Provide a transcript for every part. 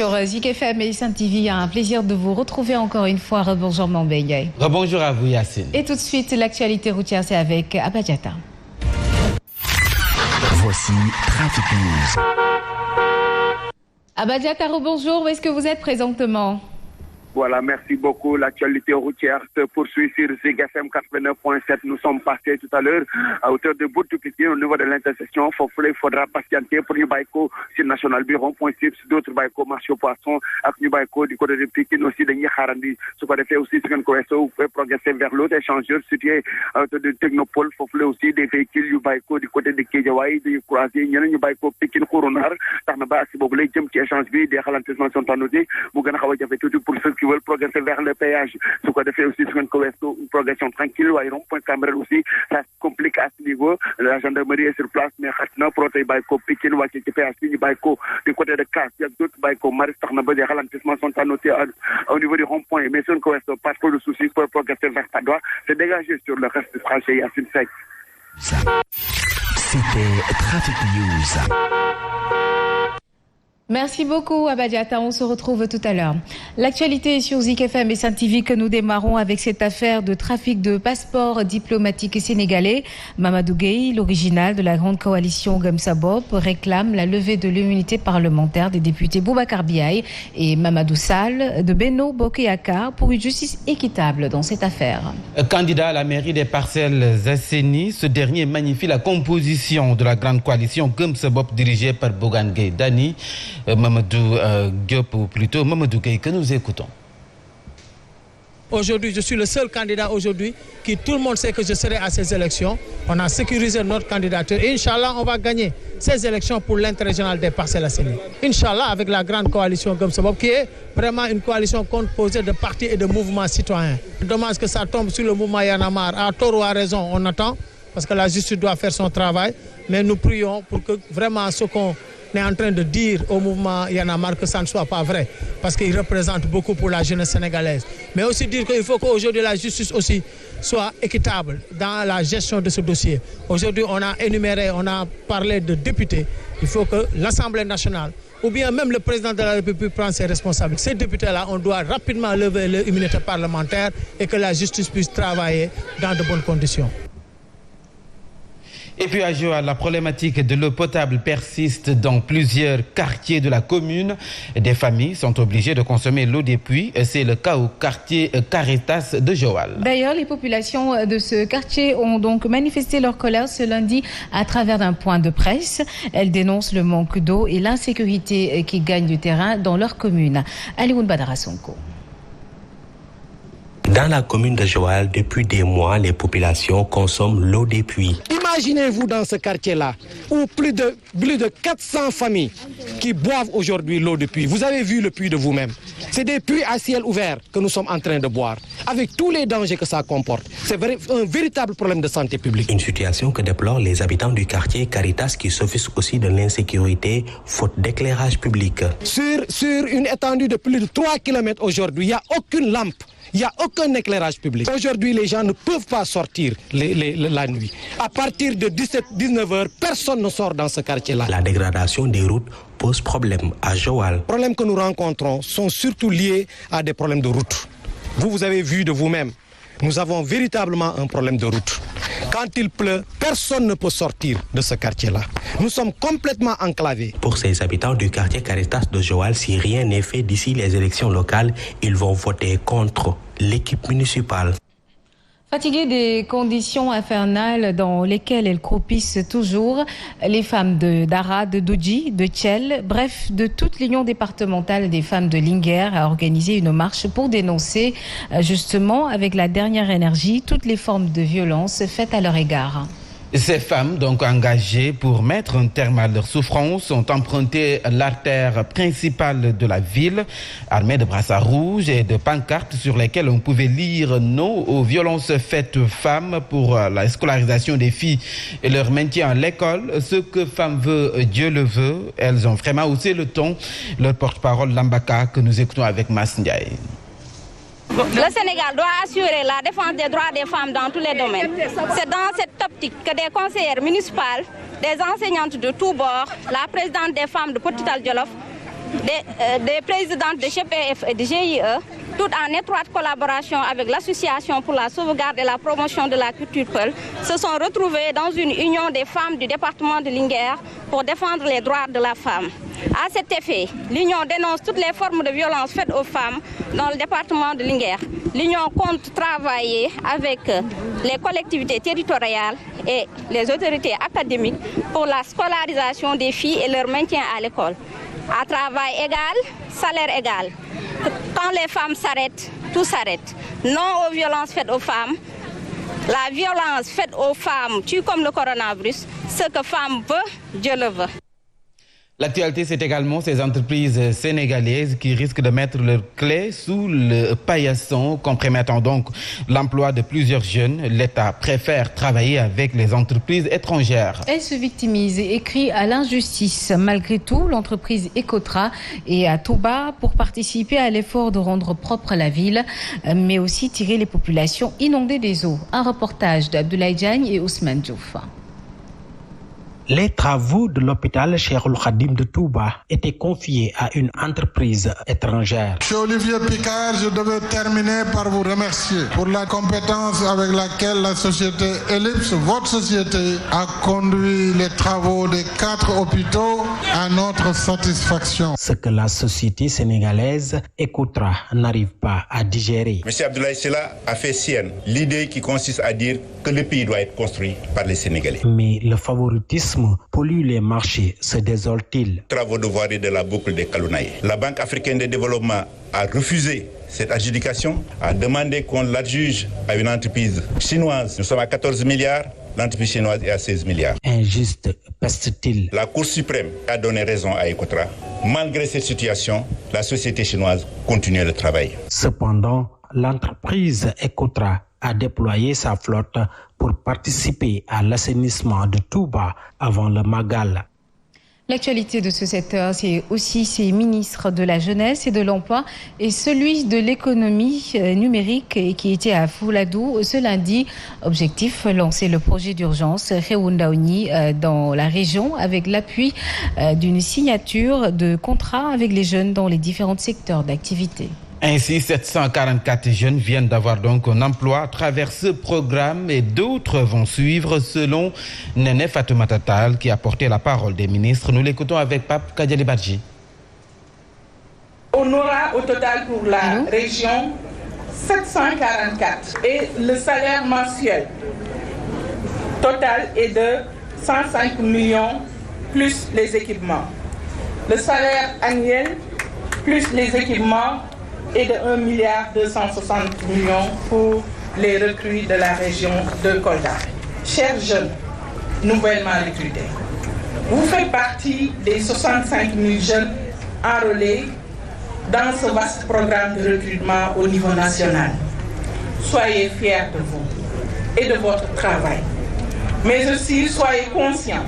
Sur Zik FM et Sen TV, un plaisir de vous retrouver encore une fois. Rebonjour Mambégaye. Rebonjour à vous Yacine. Et tout de suite, l'actualité routière, c'est avec Abadiata. Voici Trafic News. Abadiata, rebonjour. Où est-ce que vous êtes présentement? Voilà, merci beaucoup. L'actualité routière se poursuit sur Zik FM 89.7. Nous sommes passés tout à l'heure à hauteur de Boutoupiquet au niveau de l'intersection. Il faudra patienter pour Nubaïko sur National Bureau, point Sips, d'autres Baïko, marché au poisson, avec Nubaïko du côté de Pékin aussi de Niharandi. Ce qu'on a fait aussi, c'est qu'on vous pouvez progresser vers l'autre échangeur situé à hauteur de Technopole. Il faut aussi des véhicules Nubaïko du côté de Kéjawaï, de croisé, il y a Nubaïko Pékin Kourounar, Tarnaba, si vous voulez, qui échange des ralentissements sont annotés. Vous gagnez tout pour ceux qui veulent progresser vers le péage. Ce qu'on a fait aussi, c'est une progression tranquille. Point Cameroun aussi, ça se complique à ce niveau. La gendarmerie est sur place, mais maintenant, protéger Baïko, Pékin, Waki, péage, Baïko, du côté de Casse, il y a d'autres Baïko, Maris, Tarnaba, des ralentissements sont annotés au niveau du rond-point. Mais si on ne pas trop de soucis pour progresser vers Padoua, c'est dégagé sur le reste du trajet. Yacine Seck. C'était Trafic News. Merci beaucoup Abadiata, on se retrouve tout à l'heure. L'actualité sur Zik FM et Sen TV que nous démarrons avec cette affaire de trafic de passeports diplomatiques sénégalais. Mamadou Gueye, l'original de la grande coalition Gemsabop, réclame la levée de l'immunité parlementaire des députés Boubacar Biaye et Mamadou Sall de Benno Bokeyakar pour une justice équitable dans cette affaire. Candidat à la mairie des Parcelles Assainies, ce dernier magnifie la composition de la grande coalition Gemsabop dirigée par Bougane Gueye Dany. Mamadou Diop, ou plutôt Mamadou Gueye, que nous écoutons. Aujourd'hui, je suis le seul candidat aujourd'hui qui tout le monde sait que je serai à ces élections. On a sécurisé notre candidature et Inch'Allah, on va gagner ces élections pour l'interrégional des Parcelles Assainies. Inch'Allah, avec la grande coalition Gemsabop, qui est vraiment une coalition composée de partis et de mouvements citoyens. Dommage que ça tombe sur le mouvement Y en a marre. À tort ou à raison, on attend, parce que la justice doit faire son travail. Mais nous prions pour que vraiment ce qu'on est en train de dire au mouvement Y en a marre que ça ne soit pas vrai, parce qu'il représente beaucoup pour la jeunesse sénégalaise. Mais aussi dire qu'il faut qu'aujourd'hui la justice aussi soit équitable dans la gestion de ce dossier. Aujourd'hui, on a énuméré, on a parlé de députés. Il faut que l'Assemblée nationale, ou bien même le président de la République prenne ses responsabilités. Ces députés-là, on doit rapidement lever l'immunité parlementaire et que la justice puisse travailler dans de bonnes conditions. Et puis à Joal, la problématique de l'eau potable persiste dans plusieurs quartiers de la commune. Des familles sont obligées de consommer l'eau des puits. C'est le cas au quartier Caritas de Joal. D'ailleurs, les populations de ce quartier ont donc manifesté leur colère ce lundi à travers un point de presse. Elles dénoncent le manque d'eau et l'insécurité qui gagne du terrain dans leur commune. Alioune Badara Sonko. Dans la commune de Joal, depuis des mois, les populations consomment l'eau des puits. Imaginez-vous dans ce quartier-là, où plus de 400 familles qui boivent aujourd'hui l'eau de puits. Vous avez vu le puits de vous-même. C'est des puits à ciel ouvert que nous sommes en train de boire, avec tous les dangers que ça comporte. C'est un véritable problème de santé publique. Une situation que déplorent les habitants du quartier Caritas qui s'offusquent aussi de l'insécurité, faute d'éclairage public. Sur une étendue de plus de 3 km aujourd'hui, il n'y a aucune lampe. Il n'y a aucun éclairage public. Aujourd'hui, les gens ne peuvent pas sortir la nuit. À partir de 17-19 heures, personne ne sort dans ce quartier-là. La dégradation des routes pose problème à Joal. Les problèmes que nous rencontrons sont surtout liés à des problèmes de route. Vous avez vu de vous-même, nous avons véritablement un problème de route. Quand il pleut, personne ne peut sortir de ce quartier-là. Nous sommes complètement enclavés. Pour ces habitants du quartier Caritas de Joal, si rien n'est fait d'ici les élections locales, ils vont voter contre l'équipe municipale. Fatiguées des conditions infernales dans lesquelles elles croupissent toujours, les femmes d'Ara, de Doudji, de Thiel, bref, de toute l'Union départementale des femmes de Linguère a organisé une marche pour dénoncer justement avec la dernière énergie toutes les formes de violence faites à leur égard. Ces femmes, donc engagées pour mettre un terme à leur souffrance, ont emprunté l'artère principale de la ville, armées de brassards rouges et de pancartes sur lesquelles on pouvait lire non aux violences faites aux femmes pour la scolarisation des filles et leur maintien à l'école. Ce que femme veut, Dieu le veut. Elles ont vraiment haussé le ton. Leur porte-parole Lambaka, que nous écoutons avec Mas Ndiaye. Le Sénégal doit assurer la défense des droits des femmes dans tous les domaines. C'est dans cette optique que des conseillères municipales, des enseignantes de tous bords, la présidente des femmes de Potital Djolof, des présidentes de GPF et de GIE, tout en étroite collaboration avec l'Association pour la sauvegarde et la promotion de la culture Peul, se sont retrouvés dans une union des femmes du département de Linguère pour défendre les droits de la femme. À cet effet, l'union dénonce toutes les formes de violence faites aux femmes dans le département de Linguère. L'union compte travailler avec les collectivités territoriales et les autorités académiques pour la scolarisation des filles et leur maintien à l'école. À travail égal, salaire égal. Quand les femmes s'arrêtent, tout s'arrête. Non aux violences faites aux femmes. La violence faite aux femmes tue comme le coronavirus. Ce que femme veut, Dieu le veut. L'actualité, c'est également ces entreprises sénégalaises qui risquent de mettre leurs clés sous le paillasson, compromettant donc l'emploi de plusieurs jeunes. L'État préfère travailler avec les entreprises étrangères. Elle se victimise et crie à l'injustice. Malgré tout, l'entreprise Ecotra est à Touba pour participer à l'effort de rendre propre la ville, mais aussi tirer les populations inondées des eaux. Un reportage d'Abdoulaye Diagne et Ousmane Diouf. Les travaux de l'hôpital Cheikhoul Khadim de Touba étaient confiés à une entreprise étrangère. Monsieur Olivier Picard, je devais terminer par vous remercier pour la compétence avec laquelle la société Ellipse, votre société, a conduit les travaux des 4 hôpitaux à notre satisfaction. Ce que la société sénégalaise Ecotra n'arrive pas à digérer. M. Abdoulaye Sylla a fait sienne l'idée qui consiste à dire que le pays doit être construit par les Sénégalais. Mais le favoritisme pollue les marchés, se désole-t-il? Travaux de voirie de la boucle des Kalounaï. La Banque africaine de développement a refusé cette adjudication, a demandé qu'on l'adjuge à une entreprise chinoise. Nous sommes à 14 milliards, l'entreprise chinoise est à 16 milliards. Injuste, peste-t-il? La Cour suprême a donné raison à Ecotra. Malgré cette situation, la société chinoise continue le travail. Cependant, l'entreprise Ecotra a déployé sa flotte pour participer à l'assainissement de Touba avant le Magal. L'actualité de ce secteur, c'est aussi ces ministres de la jeunesse et de l'emploi et celui de l'économie numérique qui était à Fouladou ce lundi. Objectif, lancer le projet d'urgence Reundaoni dans la région avec l'appui d'une signature de contrat avec les jeunes dans les différents secteurs d'activité. Ainsi, 744 jeunes viennent d'avoir donc un emploi à travers ce programme et d'autres vont suivre selon Néné Fatoumata Tall qui a porté la parole des ministres. Nous l'écoutons avec Pape Kadiali Badji. On aura au total pour la région 744 et le salaire mensuel total est de 105 millions plus les équipements. Le salaire annuel plus les équipements et de 1,260 milliard pour les recrues de la région de Kolda. Chers jeunes nouvellement recrutés, vous faites partie des 65 000 jeunes enrôlés dans ce vaste programme de recrutement au niveau national. Soyez fiers de vous et de votre travail, mais aussi soyez conscients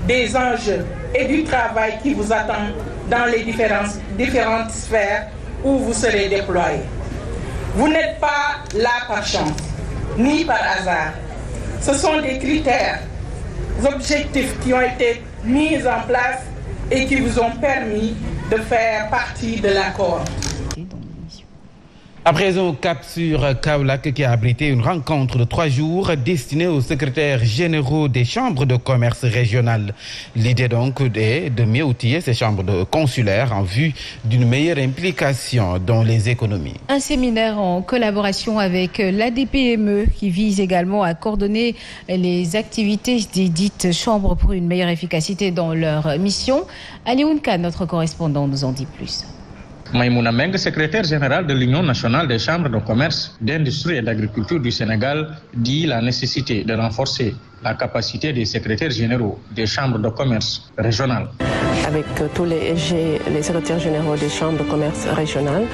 des enjeux et du travail qui vous attend dans les différentes sphères où vous serez déployés. Vous n'êtes pas là par chance, ni par hasard. Ce sont des critères, des objectifs qui ont été mis en place et qui vous ont permis de faire partie de l'accord. À présent, cap sur Kaolack qui a abrité une rencontre de 3 jours destinée aux secrétaires généraux des chambres de commerce régionales. L'idée donc est de mieux outiller ces chambres de consulaires en vue d'une meilleure implication dans les économies. Un séminaire en collaboration avec l'ADPME qui vise également à coordonner les activités des dites chambres pour une meilleure efficacité dans leur mission. Alioune Khan, notre correspondant, nous en dit plus. Maïmouna Meng, secrétaire général de l'Union nationale des chambres de commerce, d'industrie et d'agriculture du Sénégal, dit la nécessité de renforcer la capacité des secrétaires généraux des chambres de commerce régionales. Avec tous les secrétaires généraux des chambres de commerce régionales,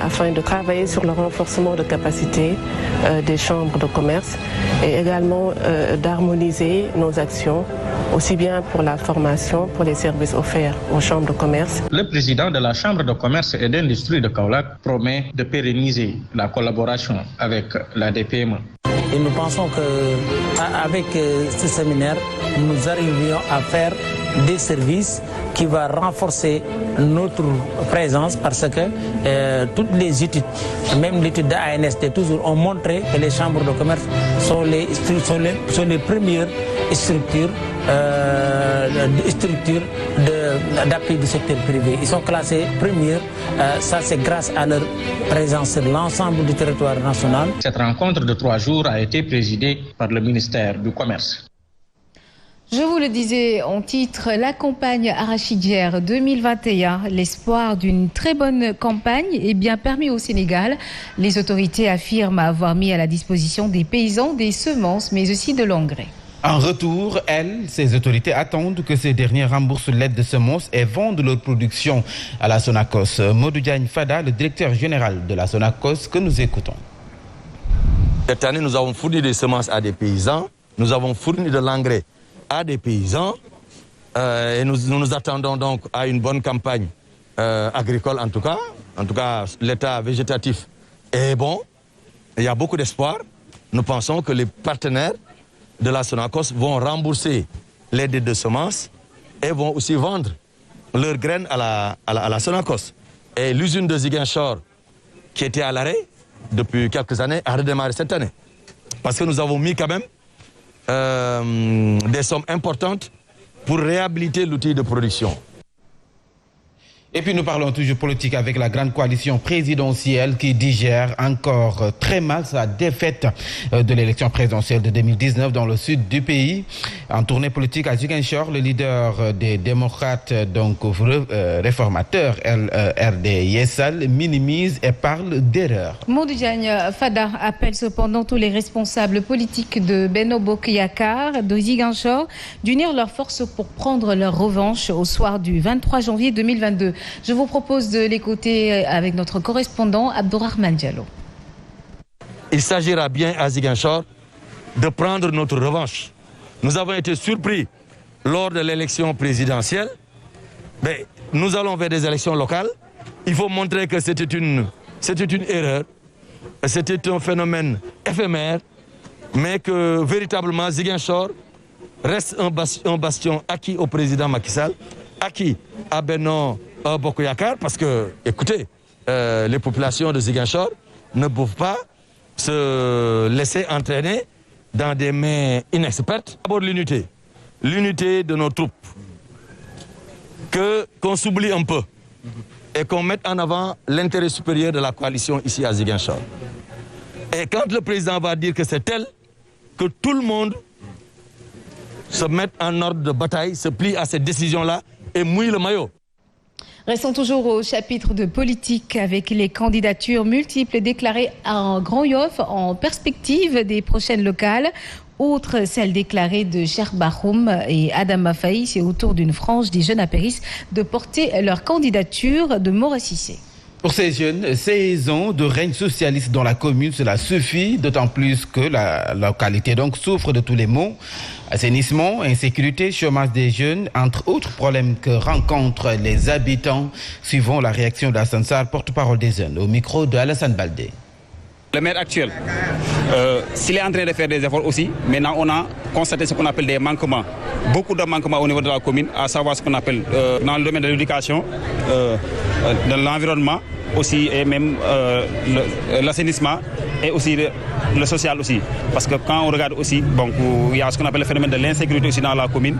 afin de travailler sur le renforcement de capacité des chambres de commerce et également d'harmoniser nos actions, aussi bien pour la formation, pour les services offerts aux chambres de commerce. Le président de la Chambre de commerce et d'industrie de Kaolack promet de pérenniser la collaboration avec la DPME. Et nous pensons qu'avec ce séminaire, nous arrivions à faire des services qui va renforcer notre présence parce que toutes les études, même l'étude de ANST toujours, ont montré que les chambres de commerce sont les premières structures d'appui du secteur privé. Ils sont classés premiers. Ça, c'est grâce à leur présence sur l'ensemble du territoire national. Cette rencontre de 3 jours a été présidée par le ministère du Commerce. Je vous le disais en titre, la campagne arachidière 2021, l'espoir d'une très bonne campagne est bien permis au Sénégal. Les autorités affirment avoir mis à la disposition des paysans des semences, mais aussi de l'engrais. En retour, ces autorités attendent que ces derniers remboursent l'aide de semences et vendent leur production à la Sonacos. Modou Diagne Fada, le directeur général de la Sonacos, que nous écoutons. Cette année, nous avons fourni des semences à des paysans, nous avons fourni de l'engrais à des paysans et nous attendons donc à une bonne campagne agricole en tout cas. En tout cas, l'état végétatif est bon, il y a beaucoup d'espoir. Nous pensons que les partenaires de la Sonacos vont rembourser l'aide de semences et vont aussi vendre leurs graines à la Sonacos. Et l'usine de Ziguinchor, qui était à l'arrêt depuis quelques années, a redémarré cette année. Parce que nous avons mis quand même des sommes importantes pour réhabiliter l'outil de production. Et puis nous parlons toujours politique avec la grande coalition présidentielle qui digère encore très mal sa défaite de l'élection présidentielle de 2019 dans le sud du pays. En tournée politique à Ziguinchor, le leader des démocrates, donc réformateurs, RD Yessal, minimise et parle d'erreur. Modou Diagne Fada appelle cependant tous les responsables politiques de Benno Bokk Yakaar de Ziguinchor d'unir leurs forces pour prendre leur revanche au soir du 23 janvier 2022. Je vous propose de l'écouter avec notre correspondant Abdourahmane Diallo. Il s'agira bien à Ziguinchor de prendre notre revanche. Nous avons été surpris lors de l'élection présidentielle. Mais nous allons vers des élections locales. Il faut montrer que c'était une erreur. C'était un phénomène éphémère. Mais que véritablement Ziguinchor reste un bastion acquis au président Macky Sall, acquis à Benno Bokk Yakaar, parce que, écoutez, les populations de Ziguinchor ne peuvent pas se laisser entraîner dans des mains inexpertes. D'abord l'unité de nos troupes, qu'on s'oublie un peu et qu'on mette en avant l'intérêt supérieur de la coalition ici à Ziguinchor. Et quand le président va dire que c'est tel, que tout le monde se mette en ordre de bataille, se plie à cette décision-là et mouille le maillot. Restons toujours au chapitre de politique avec les candidatures multiples déclarées en Grand Yoff en perspective des prochaines locales. Outre celle déclarée de Cheikh Bakhoum et Adama Faye, c'est au tour d'une frange des jeunes apéristes de porter leur candidature de Mora Cissé. Pour ces jeunes, 16 ans de règne socialiste dans la commune, cela suffit, d'autant plus que la localité donc souffre de tous les maux. Assainissement, insécurité, chômage des jeunes, entre autres problèmes que rencontrent les habitants, suivant la réaction d'Hassane Sarr, porte-parole des jeunes, au micro de Alassane Baldé. Le maire actuel, s'il est en train de faire des efforts aussi, maintenant on a constaté ce qu'on appelle des manquements. Beaucoup de manquements au niveau de la commune, à savoir ce qu'on appelle dans le domaine de l'éducation, de l'environnement aussi, et même l'assainissement et aussi le social aussi. Parce que quand on regarde aussi, il y a ce qu'on appelle le phénomène de l'insécurité aussi dans la commune,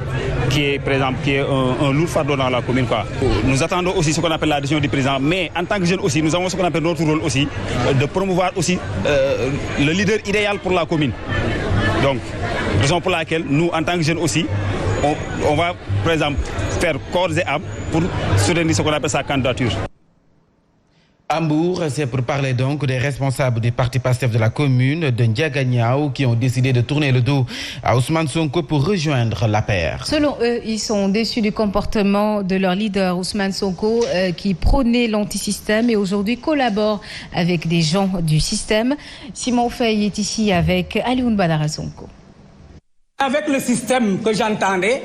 qui est, par exemple, un lourd fardeau dans la commune, quoi. Nous attendons aussi ce qu'on appelle la décision du président, mais en tant que jeunes aussi, nous avons ce qu'on appelle notre rôle aussi, de promouvoir aussi le leader idéal pour la commune. Donc, raison pour laquelle nous, en tant que jeunes aussi, on va, par exemple, faire corps et âme pour soutenir ce qu'on appelle sa candidature. À Mbour, c'est pour parler donc des responsables du parti PASTEF de la commune de Ndiaganiao qui ont décidé de tourner le dos à Ousmane Sonko pour rejoindre l'APR. Selon eux, ils sont déçus du comportement de leur leader Ousmane Sonko qui prônait l'antisystème et aujourd'hui collabore avec des gens du système. Simon Faye est ici avec Alioune Badara Sonko. Avec le système que j'entendais,